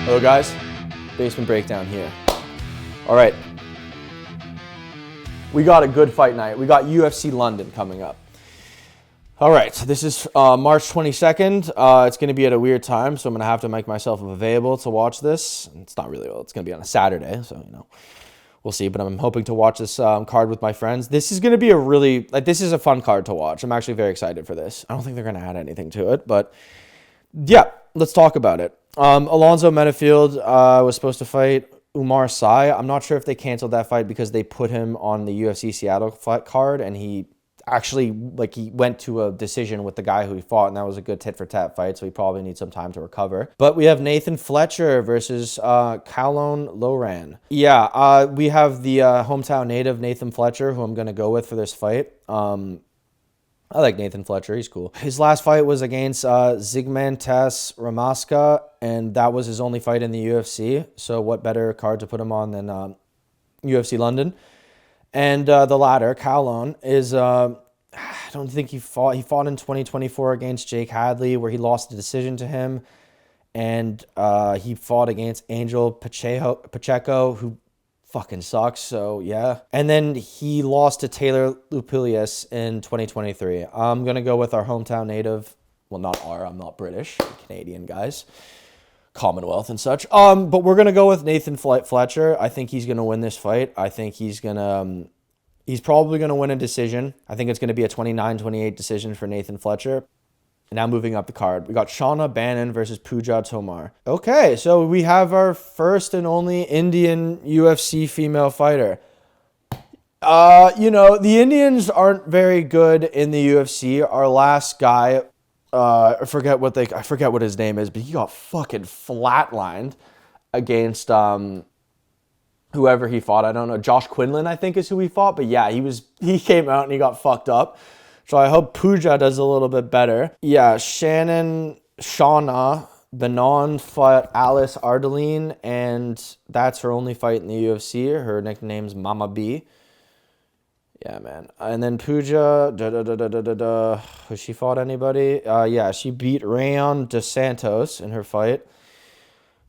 Hello guys, Basement Breakdown here. All right, we got a good fight night. We got UFC London coming up. All right, this is March 22nd. It's going to be at a weird time, so I'm going to have to make myself available to watch this. It's not really, it's going to be on a Saturday, so, we'll see. But I'm hoping to watch this card with my friends. This is going to be this is a fun card to watch. I'm actually very excited for this. I don't think they're going to add anything to it, but yeah, let's talk about it. Alonzo Menifield was supposed to fight Umar Sy. I'm not sure if they canceled that fight because they put him on the UFC Seattle fight card, and he actually, he went to a decision with the guy who he fought, and that was a good tit-for-tat fight, so he probably needs some time to recover. But we have Nathan Fletcher versus Calone Loran. Yeah, we have the hometown native Nathan Fletcher, who I'm going to go with for this fight. I like Nathan Fletcher. He's cool. His last fight was against Zygmantas Ramaska, and that was his only fight in the UFC. So what better card to put him on than UFC London? And the latter, Calone, is... I don't think he fought. He fought in 2024 against Jake Hadley, where he lost a decision to him. And he fought against Angel Pacheco, who fucking sucks, so yeah. And then he lost to Taylor Lupilius in 2023. I'm going to go with our hometown native. Well, I'm not British. I'm Canadian, guys. Commonwealth and such. But we're going to go with Nathan Fletcher. I think he's going to win this fight. I think he's probably going to win a decision. I think it's going to be a 29-28 decision for Nathan Fletcher. Now moving up the card, we got Shauna Bannon versus Pooja Tomar. Okay, so we have our first and only Indian UFC female fighter. The Indians aren't very good in the UFC. Our last guy, I forget what his name is, but he got fucking flatlined against whoever he fought. I don't know. Josh Quinlan, I think, is who he fought. But yeah, he came out and he got fucked up. So I hope Pooja does a little bit better. Yeah, Shauna Benon fought Alice Ardeline, and that's her only fight in the UFC. Her nickname's Mama B. Yeah, man. And then Pooja, has she fought anybody? Yeah, she beat Rayon Dos Santos in her fight,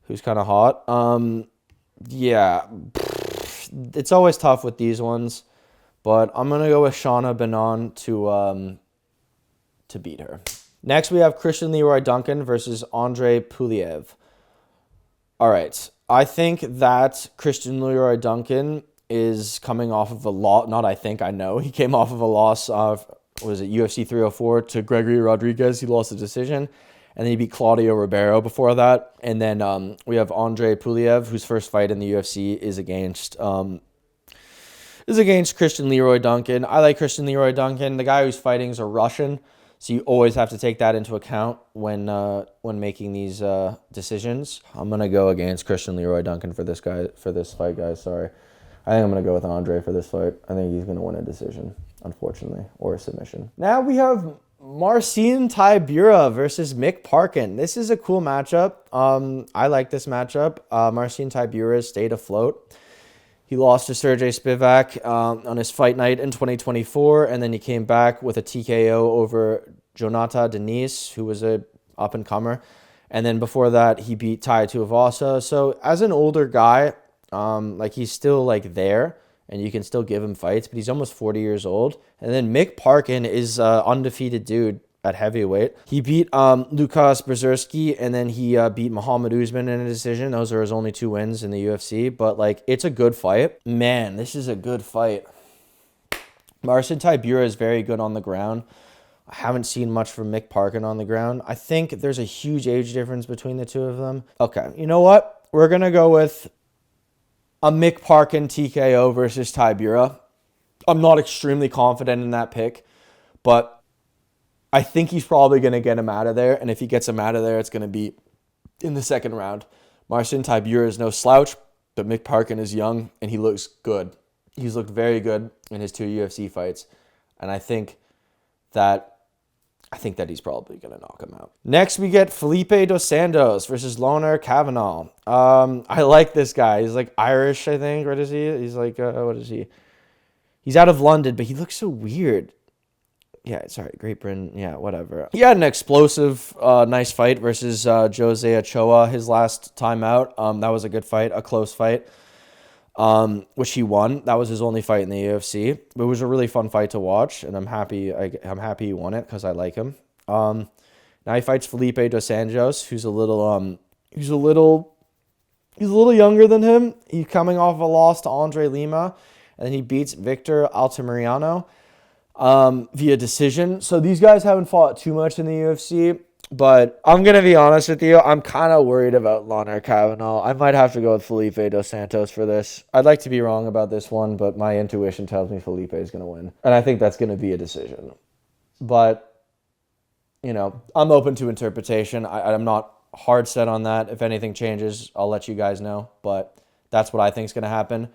who's kind of hot. Yeah, it's always tough with these ones. But I'm going to go with Shauna Benon to beat her. Next, we have Christian Leroy Duncan versus Andre Puliev. All right. I think that Christian Leroy Duncan is coming off of a loss. I know. He came off of a loss of, UFC 304 to Gregory Rodriguez. He lost the decision. And then he beat Claudio Ribeiro before that. And then we have Andre Puliev, whose first fight in the UFC is against Christian Leroy Duncan. I like Christian Leroy Duncan. The guy who's fighting is a Russian, so you always have to take that into account when making these decisions. I'm gonna go against Christian Leroy Duncan for this fight, guys. Sorry, I think I'm gonna go with Andre for this fight. I think he's gonna win a decision, unfortunately, or a submission. Now we have Marcin Tybura versus Mick Parkin. This is a cool matchup. I like this matchup. Marcin Tybura stayed afloat. He lost to Sergey Spivak on his fight night in 2024, and then he came back with a TKO over Jonata Denise, who was a up-and-comer. And then before that, he beat Tai Tuivasa. So as an older guy, he's still there, and you can still give him fights, but he's almost 40 years old. And then Mick Parkin is an undefeated dude at heavyweight. He beat Lukas Brzezinski, and then he beat Muhammad Usman in a decision. Those are his only 2 wins in the UFC, but it's a good fight. Man, this is a good fight. Marcin Tybura is very good on the ground. I haven't seen much from Mick Parkin on the ground. I think there's a huge age difference between the two of them. Okay, you know what? We're going to go with a Mick Parkin TKO versus Tybura. I'm not extremely confident in that pick, but I think he's probably going to get him out of there, and if he gets him out of there, it's going to be in the second round. Marcin Tybura is no slouch, but Mick Parkin is young, and he looks good. He's looked very good in his 2 UFC fights, and I think that he's probably going to knock him out. Next, we get Felipe Dos Santos versus Loner Kavanagh. I like this guy. He's Irish, I think. What is he? He's what is he? He's out of London, but he looks so weird. Yeah, sorry, Great Britain. Yeah, whatever. He had an explosive, nice fight versus Jose Ochoa his last time out. That was a good fight, a close fight, which he won. That was his only fight in the UFC. It was a really fun fight to watch, and I'm happy. I'm happy he won it because I like him. Now he fights Felipe Dos Anjos, who's a little, he's a little younger than him. He's coming off a loss to Andre Lima, and then he beats Victor Altamirano via decision. So these guys haven't fought too much in the UFC, but I'm going to be honest with you. I'm kind of worried about Leonard Kavanaugh. I might have to go with Felipe Dos Santos for this. I'd like to be wrong about this one, but my intuition tells me Felipe is going to win. And I think that's going to be a decision. But, I'm open to interpretation. I'm not hard set on that. If anything changes, I'll let you guys know. But that's what I think is going to happen.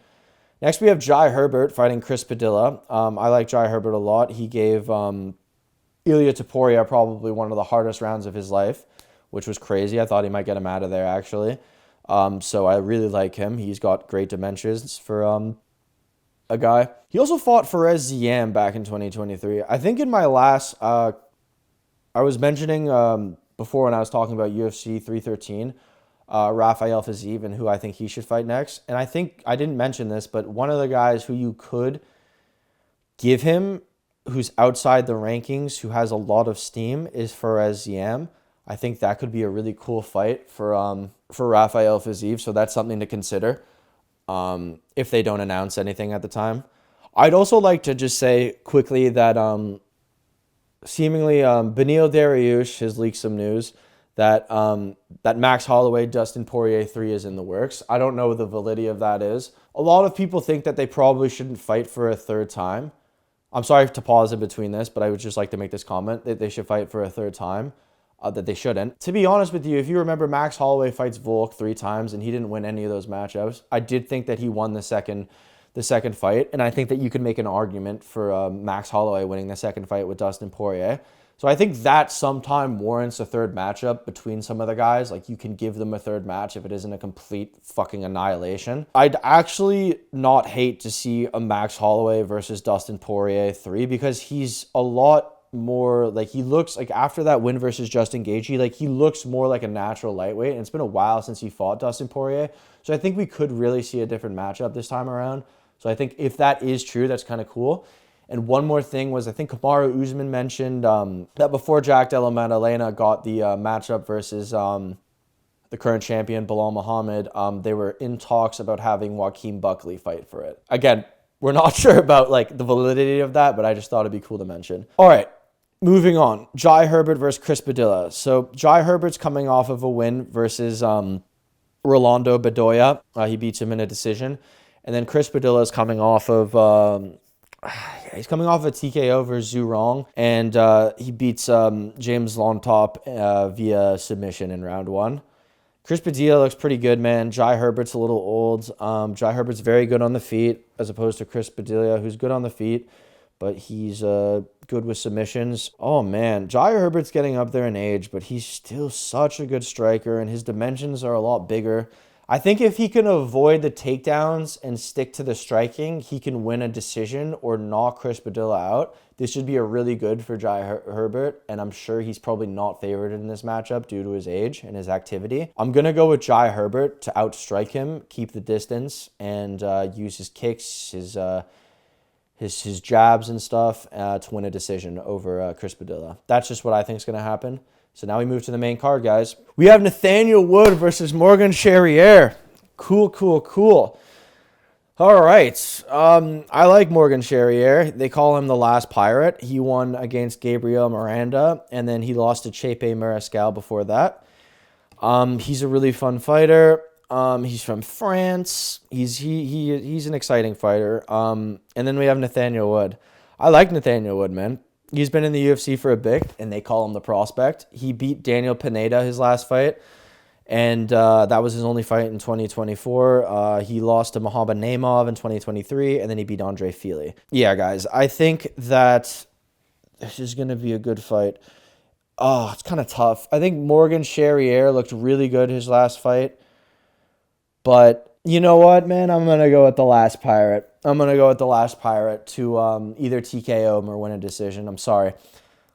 Next, we have Jai Herbert fighting Chris Padilla. I like Jai Herbert a lot. He gave Ilia Topuria probably one of the hardest rounds of his life, which was crazy. I thought he might get him out of there, actually. So I really like him. He's got great dimensions for a guy. He also fought Fares Ziam back in 2023. I think in my last... I was mentioning before when I was talking about UFC 313, Rafael Fiziev and who I think he should fight next. And I think I didn't mention this, but one of the guys who you could give him, who's outside the rankings, who has a lot of steam, is Fares Ziam. I think that could be a really cool fight for Rafael Fiziev. So that's something to consider if they don't announce anything at the time. I'd also like to just say quickly that seemingly Beneil Dariush has leaked some news that Max Holloway, Dustin Poirier 3 is in the works. I don't know what the validity of that is. A lot of people think that they probably shouldn't fight for a third time. I'm sorry to pause in between this, but I would just like to make this comment that they should fight for a third time, that they shouldn't. To be honest with you, if you remember, Max Holloway fights Volk 3 times, and he didn't win any of those matchups. I did think that he won the second fight, and I think that you could make an argument for Max Holloway winning the second fight with Dustin Poirier. So I think that sometime warrants a third matchup between some of the guys. Like, you can give them a third match if it isn't a complete fucking annihilation. I'd actually not hate to see a Max Holloway versus Dustin Poirier 3, because he's a lot more, like, he looks like, after that win versus Justin Gaethje, like, he looks more like a natural lightweight, and it's been a while since he fought Dustin Poirier. So I think we could really see a different matchup this time around. So I think if that is true, that's kind of cool. And one more thing was, I think Kamaru Usman mentioned that before Jack Della Maddalena got the matchup versus the current champion, Bilal Muhammad, they were in talks about having Joaquin Buckley fight for it. Again, we're not sure about like the validity of that, but I just thought it'd be cool to mention. All right, moving on. Jai Herbert versus Chris Padilla. So Jai Herbert's coming off of a win versus Rolando Bedoya. He beats him in a decision. And then Chris Padilla is coming off of he's coming off a TKO versus Zhu Rong, and he beats James Lontop via submission in round 1. Chris Padilla looks pretty good, man. Jai Herbert's a little old. Jai Herbert's very good on the feet, as opposed to Chris Padilla, who's good on the feet, but he's good with submissions. Oh, man. Jai Herbert's getting up there in age, but he's still such a good striker, and his dimensions are a lot bigger. I think if he can avoid the takedowns and stick to the striking, he can win a decision or knock Chris Padilla out. This should be a really good for Jai Herbert, and I'm sure he's probably not favored in this matchup due to his age and his activity. I'm going to go with Jai Herbert to outstrike him, keep the distance, and use his kicks, his jabs and stuff to win a decision over Chris Padilla. That's just what I think is going to happen. So now we move to the main card, guys. We have Nathaniel Wood versus Morgan Charrier. Cool. All right. I like Morgan Charrier. They call him the last pirate. He won against Gabriel Miranda, and then he lost to Chepe Mariscal before that. He's a really fun fighter. He's from France. He's an exciting fighter. And then we have Nathaniel Wood. I like Nathaniel Wood, man. He's been in the UFC for a bit, and they call him the prospect. He beat Daniel Pineda his last fight, and that was his only fight in 2024. He lost to Muhammad Naimov in 2023, and then he beat Andre Fili. Yeah, guys, I think that this is going to be a good fight. Oh, it's kind of tough. I think Morgan Charrier looked really good his last fight, but You know what, man? I'm gonna go with the last pirate. I'm gonna go with the last pirate to either TKO him or win a decision. I'm sorry.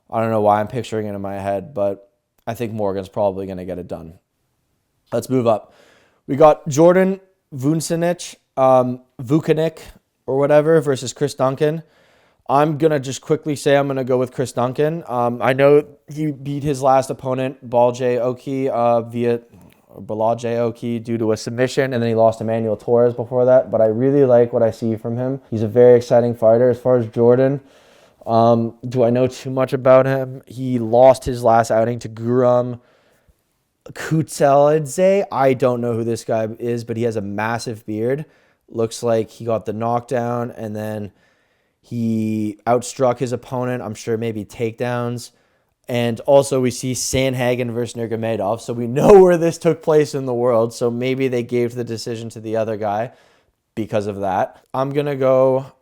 I don't know why I'm picturing it in my head, but I think Morgan's probably gonna get it done. Let's move up. We got Jordan Vucinic or whatever versus Chris Duncan. I'm going to just quickly say I'm going to go with Chris Duncan. I know he beat his last opponent, Balaj Oki, via Balaj Oki due to a submission, and then he lost to Manuel Torres before that. But I really like what I see from him. He's a very exciting fighter. As far as Jordan, do I know too much about him? He lost his last outing to Guram Kutseladze. I don't know who this guy is, but he has a massive beard. Looks like he got the knockdown, and then he outstruck his opponent. I'm sure maybe takedowns. And also we see Sandhagen versus Nurmagomedov. So we know where this took place in the world. So maybe they gave the decision to the other guy because of that. I'm going to go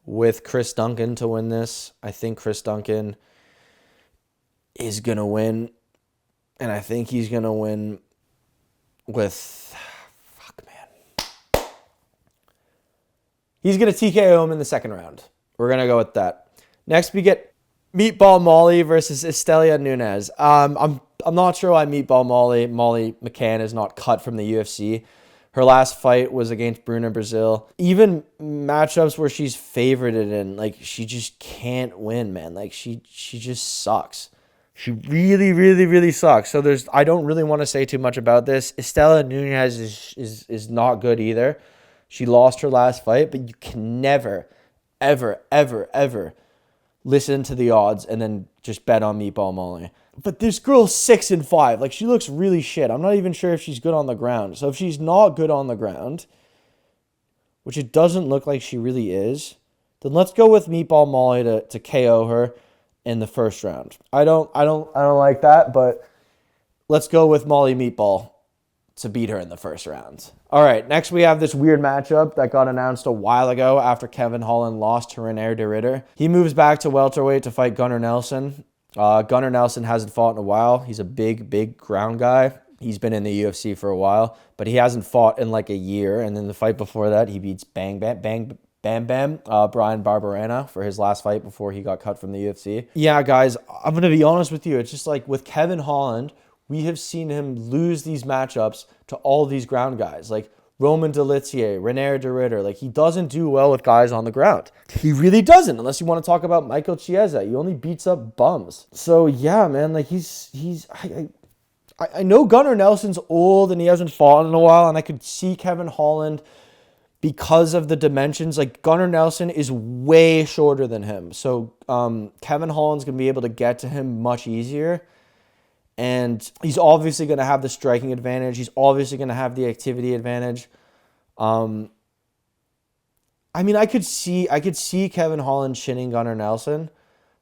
with Chris Duncan to win this. I think Chris Duncan is going to win. And I think he's going to win with... Fuck, man. He's going to TKO him in the second round. We're going to go with that. Next, we get Meatball Molly versus Estelia Nunez. I'm not sure why Meatball Molly McCann is not cut from the UFC. Her last fight was against Bruna Brazil. Even matchups where she's favorited in, like, she just can't win, man. Like, she just sucks. She really, really, really sucks. So I don't really want to say too much about this. Estelia Nunez is not good either. She lost her last fight, but you can never, ever, ever, ever listen to the odds and then just bet on Meatball Molly. But this girl's 6-5. Like, she looks really shit. I'm not even sure if she's good on the ground. So if she's not good on the ground, which it doesn't look like she really is, then let's go with Meatball Molly to KO her in the first round. I don't like that, but let's go with Molly Meatball to beat her in the first round. All right, next we have this weird matchup that got announced a while ago after Kevin Holland lost to René de Ridder. He moves back to welterweight to fight Gunnar Nelson. Gunnar Nelson hasn't fought in a while. He's a big ground guy. He's been in the UFC for a while, but he hasn't fought in like a year. And then the fight before that, he beats Bam Bam Brian Barberena for his last fight before he got cut from the UFC. Yeah, guys, I'm going to be honest with you. It's just like with Kevin Holland, we have seen him lose these matchups to all these ground guys, like Roman Delitier, René de Ridder. Like, he doesn't do well with guys on the ground. He really doesn't, unless you want to talk about Michael Chiesa. He only beats up bums. So, yeah, man, like, I know Gunnar Nelson's old and he hasn't fought in a while, and I could see Kevin Holland because of the dimensions. Like, Gunnar Nelson is way shorter than him. So, Kevin Holland's going to be able to get to him much easier. And he's obviously going to have the striking advantage. He's obviously going to have the activity advantage. I mean, I could see Kevin Holland shinning Gunnar Nelson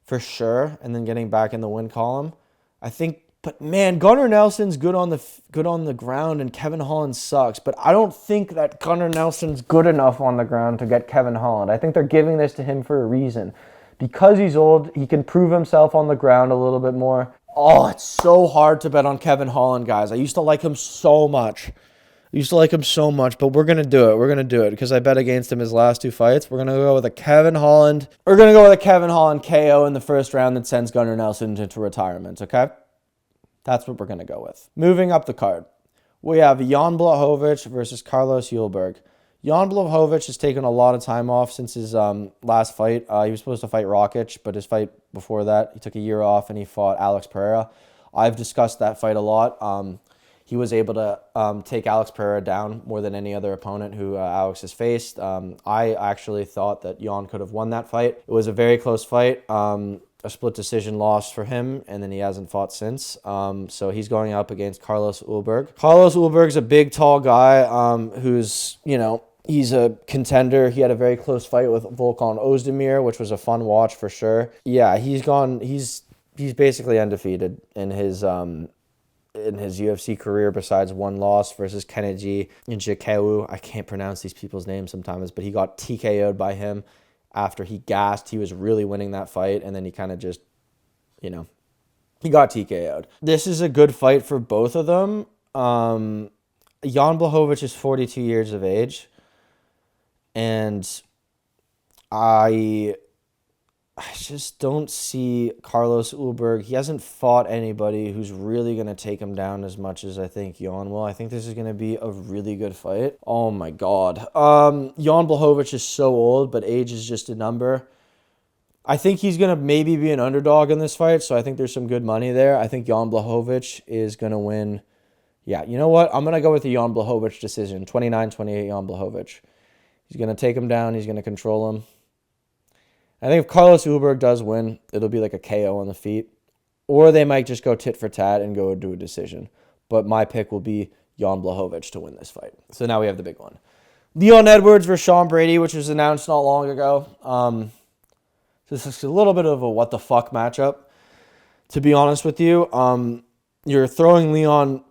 for sure, and then getting back in the win column. I think, but man, Gunnar Nelson's good on the ground, and Kevin Holland sucks. But I don't think that Gunnar Nelson's good enough on the ground to get Kevin Holland. I think they're giving this to him for a reason. Because he's old, he can prove himself on the ground a little bit more. Oh, it's so hard to bet on Kevin Holland, guys. I used to like him so much. But we're going to do it. We're going to do it because I bet against him his last two fights. We're going to go with a Kevin Holland. We're going to go with a Kevin Holland KO in the first round that sends Gunnar Nelson into retirement, okay? That's what we're going to go with. Moving up the card, we have Jan Blachowicz versus Carlos Ulberg. Jan Blachowicz has taken a lot of time off since his last fight. He was supposed to fight Rakic, but his fight before that, he took a year off and he fought Alex Pereira. I've discussed that fight a lot. He was able to take Alex Pereira down more than any other opponent who Alex has faced. I actually thought that Jan could have won that fight. It was a very close fight. A split decision loss for him, and then he hasn't fought since. So he's going up against Carlos Ulberg. Carlos Ulberg's a big, tall guy who's, he's a contender. He had a very close fight with Volkan Ozdemir, which was a fun watch for sure. Yeah, he's basically undefeated in his UFC career besides one loss versus Kennedy Nzechukwu. I can't pronounce these people's names sometimes, but he got TKO'd by him after he gassed. He was really winning that fight, and then he kind of just, he got TKO'd. This is a good fight for both of them. Jan Blachowicz is 42 years of age, and I just don't see Carlos Ulberg. He hasn't fought anybody who's really going to take him down as much as I think Jan will. I think this is going to be a really good fight. Oh my God. Jan Blachowicz is so old, but age is just a number. I think he's going to maybe be an underdog in this fight, so I think there's some good money there. I think Jan Blachowicz is going to win. Yeah, you know what? I'm going to go with the Jan Blachowicz decision. 29-28 Jan Blachowicz. He's going to take him down. He's going to control him. I think if Carlos Ulberg does win, it'll be like a KO on the feet. Or they might just go tit for tat and go do a decision. But my pick will be Jan Blachowicz to win this fight. So now we have the big one. Leon Edwards versus Sean Brady, which was announced not long ago. This is a little bit of a what the fuck matchup, to be honest with you. You're throwing Leon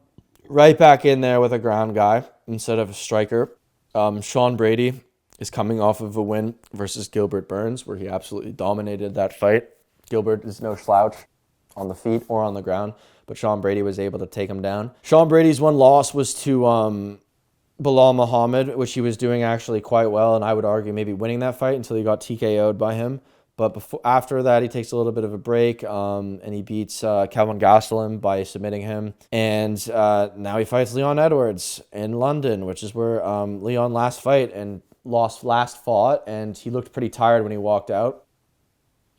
right back in there with a ground guy instead of a striker. Sean Brady is coming off of a win versus Gilbert Burns, where he absolutely dominated that fight. Gilbert is no slouch on the feet or on the ground, but Sean Brady was able to take him down. Sean Brady's one loss was to Bilal Muhammad, which he was doing actually quite well, and I would argue maybe winning that fight until he got TKO'd by him. But after that, he takes a little bit of a break, and he beats Kelvin Gastelum by submitting him. And now he fights Leon Edwards in London, which is where Leon last fought, and he looked pretty tired when he walked out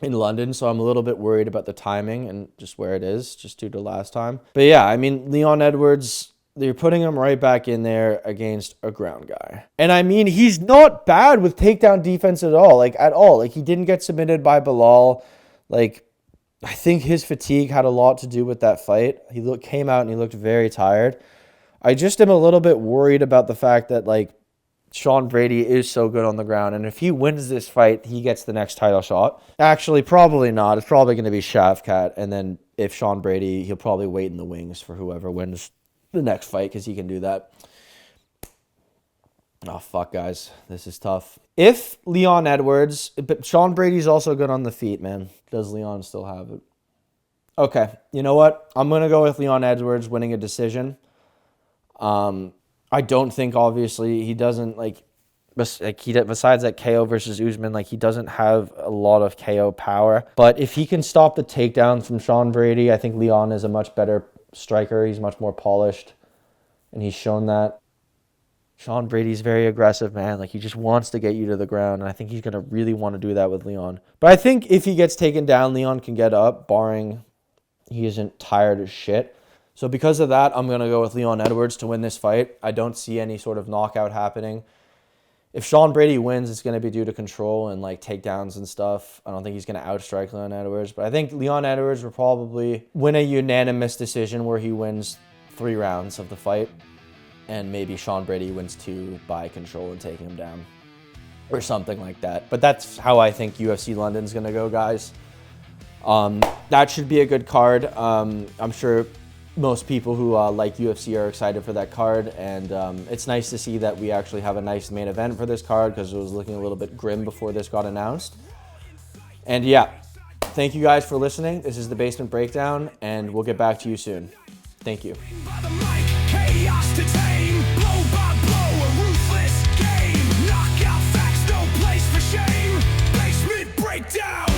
in London. So I'm a little bit worried about the timing and just where it is, just due to last time. But yeah, I mean, Leon Edwards, they're putting him right back in there against a ground guy. And I mean, he's not bad with takedown defense at all. Like, he didn't get submitted by Bilal. Like, I think his fatigue had a lot to do with that fight. He came out and he looked very tired. I just am a little bit worried about the fact that, like, Sean Brady is so good on the ground. And if he wins this fight, he gets the next title shot. Actually, probably not. It's probably going to be Shavkat. And then if Sean Brady, he'll probably wait in the wings for whoever wins the next fight, because he can do that. Oh, fuck, guys. This is tough. If Leon Edwards... But Sean Brady's also good on the feet, man. Does Leon still have it? Okay, you know what? I'm going to go with Leon Edwards winning a decision. I don't think, obviously, he doesn't, besides that KO versus Usman, he doesn't have a lot of KO power. But if he can stop the takedowns from Sean Brady, I think Leon is a much better striker. He's much more polished, and he's shown that. Sean Brady's very aggressive, man. He just wants to get you to the ground, and I think he's going to really want to do that with Leon. But I think if he gets taken down, Leon can get up, barring he isn't tired as shit. So because of that, I'm going to go with Leon Edwards to win this fight. I don't see any sort of knockout happening. If Sean Brady wins, it's going to be due to control and takedowns and stuff. I don't think he's going to outstrike Leon Edwards. But I think Leon Edwards will probably win a unanimous decision where he wins 3 rounds of the fight. And maybe Sean Brady wins 2 by control and taking him down. Or something like that. But that's how I think UFC London's going to go, guys. That should be a good card. I'm sure most people who like UFC are excited for that card, and it's nice to see that we actually have a nice main event for this card, because it was looking a little bit grim before this got announced. And yeah, thank you guys for listening. This is the Basement Breakdown, and we'll get back to you soon. Thank you. Breakdown!